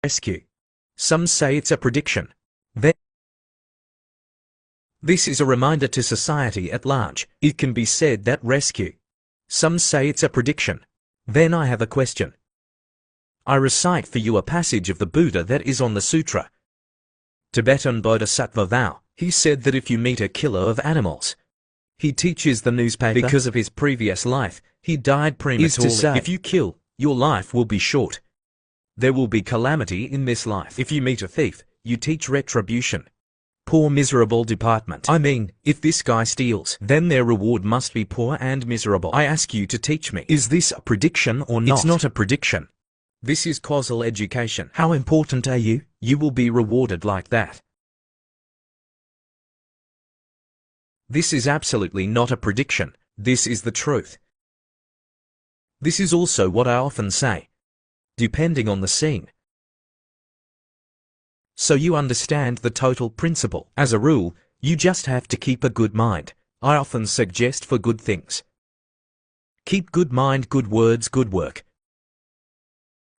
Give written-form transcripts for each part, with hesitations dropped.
rescue. Some say it's a prediction. This is a reminder to society at large. It can be said that rescue. Some say it's a prediction. Then I have a question. I recite for you a passage of the Buddha that is on the sutra. Tibetan Bodhisattva vow. He said that if you meet a killer of animals, he teaches the newspaper because of his previous life, he died prematurely. Is to say, if you kill, your life will be short. There will be calamity in this life. If you meet a thief, you teach retribution. Poor miserable department. I mean, if this guy steals, then their reward must be poor and miserable. I ask you to teach me. Is this a prediction or not? It's not a prediction. This is causal education. How important are you? You will be rewarded like that. This is absolutely not a prediction. This is the truth. This is also what I often say, depending on the scene. So you understand the total principle. As a rule, you just have to keep a good mind. I often suggest for good things. Keep good mind, good words, good work.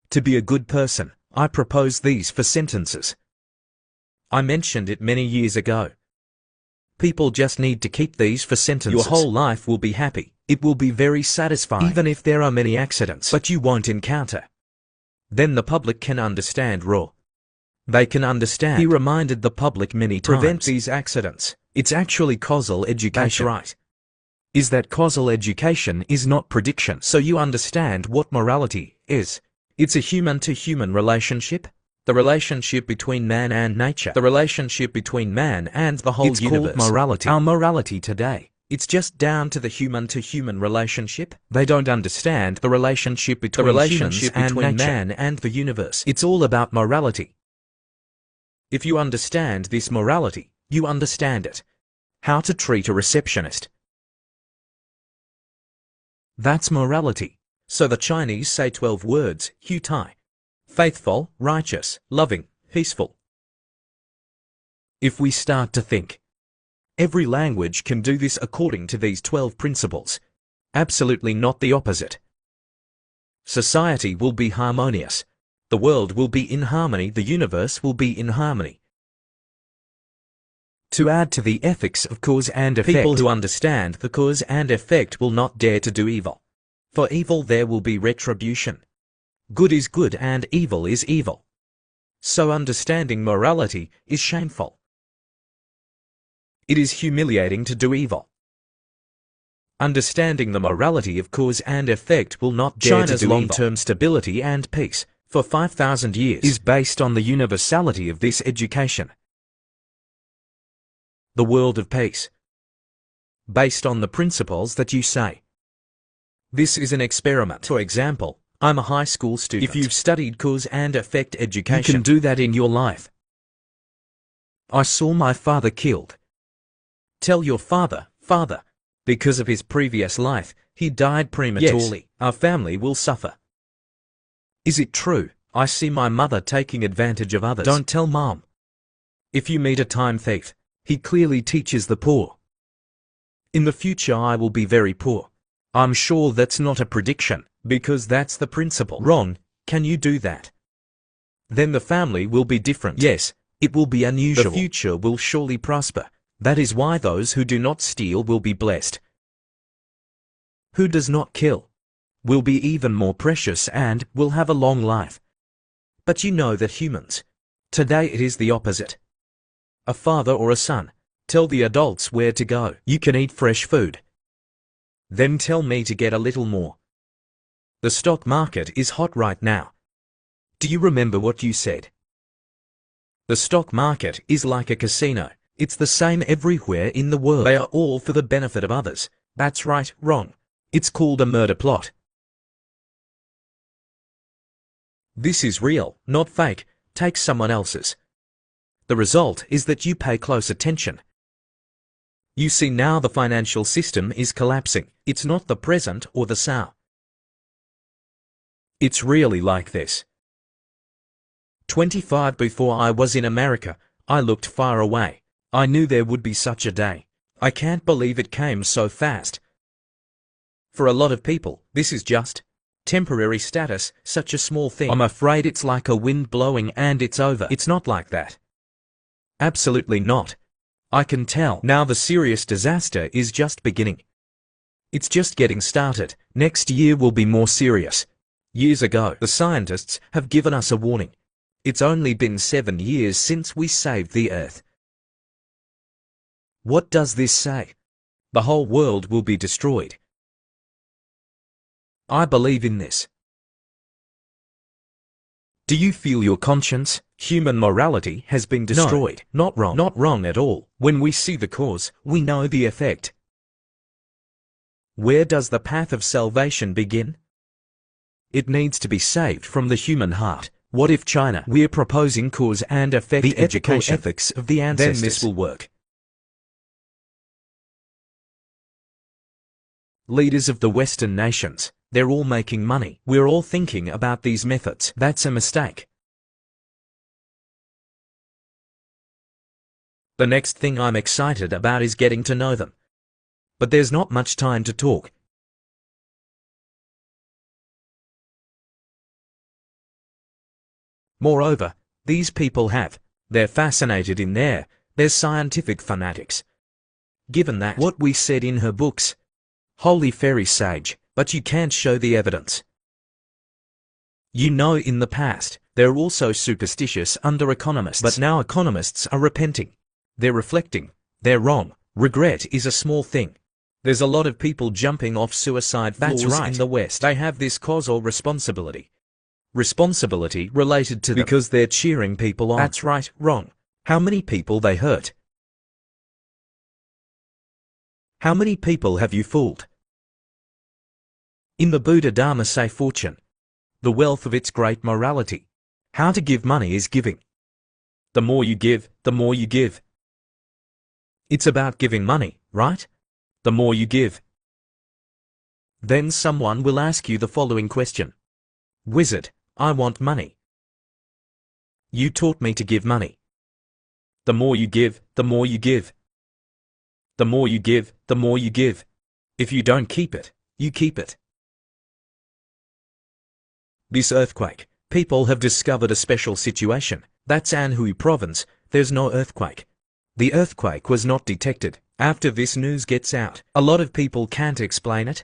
To be a good person, I propose these 4 sentences. I mentioned it many years ago. People just need to keep these 4 sentences. Your whole life will be happy. It will be very satisfying, even if there are many accidents, but you won't encounter. Then the public can understand raw. They can understand. He reminded the public many times. Prevent these accidents. It's actually causal education. That's right. Is that causal education is not prediction. So you understand what morality is. It's a human-to-human relationship. The relationship between man and nature. The relationship between man and the whole universe. It's called morality. Our morality today. It's just down to the human-to-human relationship. They don't understand the relationship between man and the universe. It's all about morality. If you understand this morality, you understand it. How to treat a receptionist. That's morality. So the Chinese say 12 words, Hu Tai. Faithful, righteous, loving, peaceful. If we start to think, every language can do this according to these 12 principles. Absolutely not the opposite. Society will be harmonious. The world will be in harmony, the universe will be in harmony. To add to the ethics of cause and effect, people who understand the cause and effect will not dare to do evil. For evil there will be retribution. Good is good and evil is evil. So understanding morality is shameful. It is humiliating to do evil. Understanding the morality of cause and effect will not dare to do evil. China's long-term stability and peace for 5,000 years is based on the universality of this education. The world of peace. Based on the principles that you say. This is an experiment. For example, I'm a high school student. If you've studied cause and effect education, you can do that in your life. I saw my father killed. Tell your father, because of his previous life, he died prematurely. Yes, our family will suffer. Is it true? I see my mother taking advantage of others. Don't tell mom. If you meet a time thief, he clearly teaches the poor. In the future I will be very poor. I'm sure that's not a prediction, because that's the principle. Wrong. Can you do that? Then the family will be different. Yes, it will be unusual. The future will surely prosper. That is why those who do not steal will be blessed. Who does not kill will be even more precious and will have a long life. But you know that humans, today it is the opposite. A father or a son, tell the adults where to go. You can eat fresh food. Then tell me to get a little more. The stock market is hot right now. Do you remember what you said? The stock market is like a casino. It's the same everywhere in the world. They are all for the benefit of others. That's right, wrong. It's called a murder plot. This is real, not fake. Take someone else's. The result is that you pay close attention. You see now the financial system is collapsing. It's not the present or the now. It's really like this. 25 before I was in America, I looked far away. I knew there would be such a day. I can't believe it came so fast. For a lot of people, this is just Temporary status, such a small thing. I'm afraid it's like a wind blowing and it's over. It's not like that. Absolutely not. I can tell. Now the serious disaster is just beginning. It's just getting started. Next year will be more serious. Years ago, the scientists have given us a warning. It's only been 7 years since we saved the Earth. What does this say? The whole world will be destroyed. I believe in this. Do you feel your conscience? Human morality has been destroyed. No, not wrong. Not wrong at all. When we see the cause, we know the effect. Where does the path of salvation begin? It needs to be saved from the human heart. What if China? We're proposing cause and effect the education ethics of the ancestors. Then this will work. Leaders of the Western nations, they're all making money. We're all thinking about these methods. That's a mistake. The next thing I'm excited about is getting to know them. But there's not much time to talk. Moreover, these people they're fascinated in they're scientific fanatics. Given that what we said in her books, holy fairy sage, but you can't show the evidence. You know, in the past, they're also superstitious under economists. But now economists are repenting. They're reflecting. They're wrong. Regret is a small thing. There's a lot of people jumping off suicide floors in the West. They have this causal responsibility. Responsibility related to them because they're cheering people on. That's right, wrong. How many people they hurt? How many people have you fooled? In the Buddha Dharma say fortune, the wealth of its great morality. How to give money is giving. The more you give, the more you give. It's about giving money, right? The more you give. Then someone will ask you the following question. Wizard, I want money. You taught me to give money. The more you give, the more you give. The more you give, the more you give. If you don't keep it, you keep it. This earthquake, people have discovered a special situation. That's Anhui province, there's no earthquake. The earthquake was not detected. After this news gets out, a lot of people can't explain it.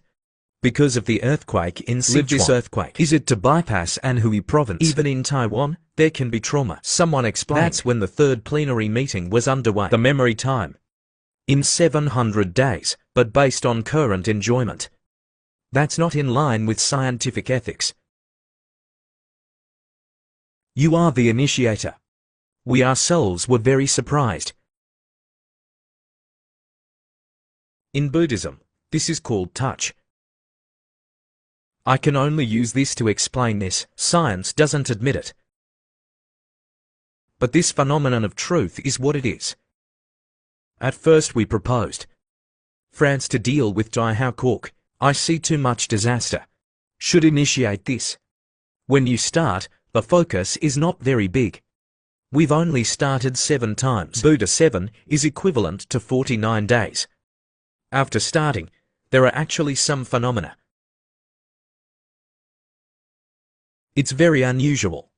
Because of the earthquake in Sichuan. This earthquake. Is it to bypass Anhui province? Even in Taiwan, there can be trauma. Someone explained. That's when the third plenary meeting was underway. The memory time. In 700 days, but based on current enjoyment. That's not in line with scientific ethics. You are the initiator. We ourselves were very surprised. In Buddhism, this is called touch. I can only use this to explain this. Science doesn't admit it. But this phenomenon of truth is what it is. At first we proposed France to deal with Dai Hao Cork. I see too much disaster. Should initiate this. When you start, the focus is not very big. We've only started 7 times. Buddha 7 is equivalent to 49 days. After starting, there are actually some phenomena. It's very unusual.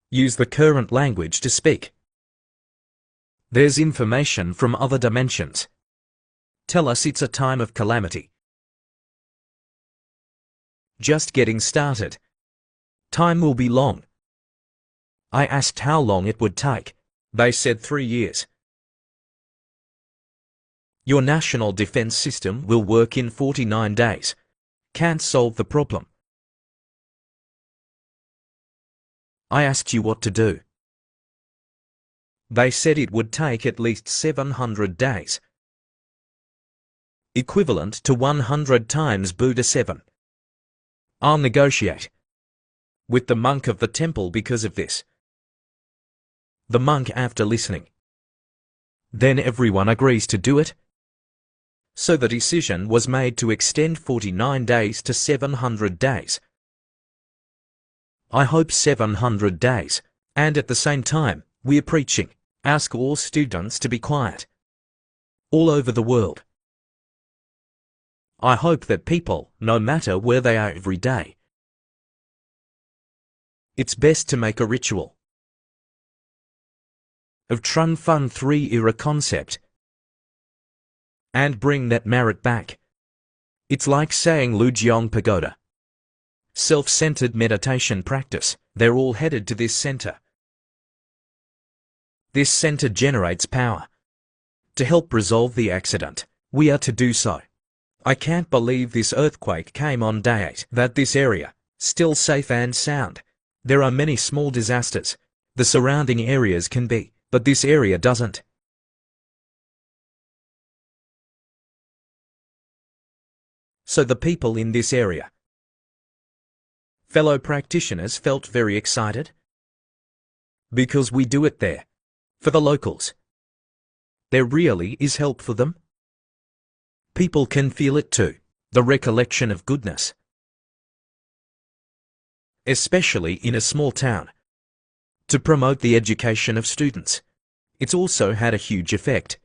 Use the current language to speak. There's information from other dimensions. Tell us it's a time of calamity. Just getting started. Time will be long. I asked how long it would take. They said 3 years. Your national defense system will work in 49 days. Can't solve the problem. I asked you what to do. They said it would take at least 700 days. Equivalent to 100 times Buddha 7. I'll negotiate with the monk of the temple because of this. The monk after listening. Then everyone agrees to do it. So the decision was made to extend 49 days to 700 days. I hope 700 days. And at the same time, we're preaching. Ask all students to be quiet. All over the world. I hope that people, no matter where they are every day, it's best to make a ritual of Trun Fun 3 era concept and bring that merit back. It's like saying Lujiong Pagoda. Self-centered meditation practice. They're all headed to this center. This center generates power to help resolve the accident. We are to do so. I can't believe this earthquake came on day 8. That this area, still safe and sound. There are many small disasters. The surrounding areas can be, but this area doesn't. So the people in this area, fellow practitioners, felt very excited because we do it there. For the locals, there really is help for them. People can feel it too, the recollection of goodness. Especially in a small town. To promote the education of students. It's also had a huge effect.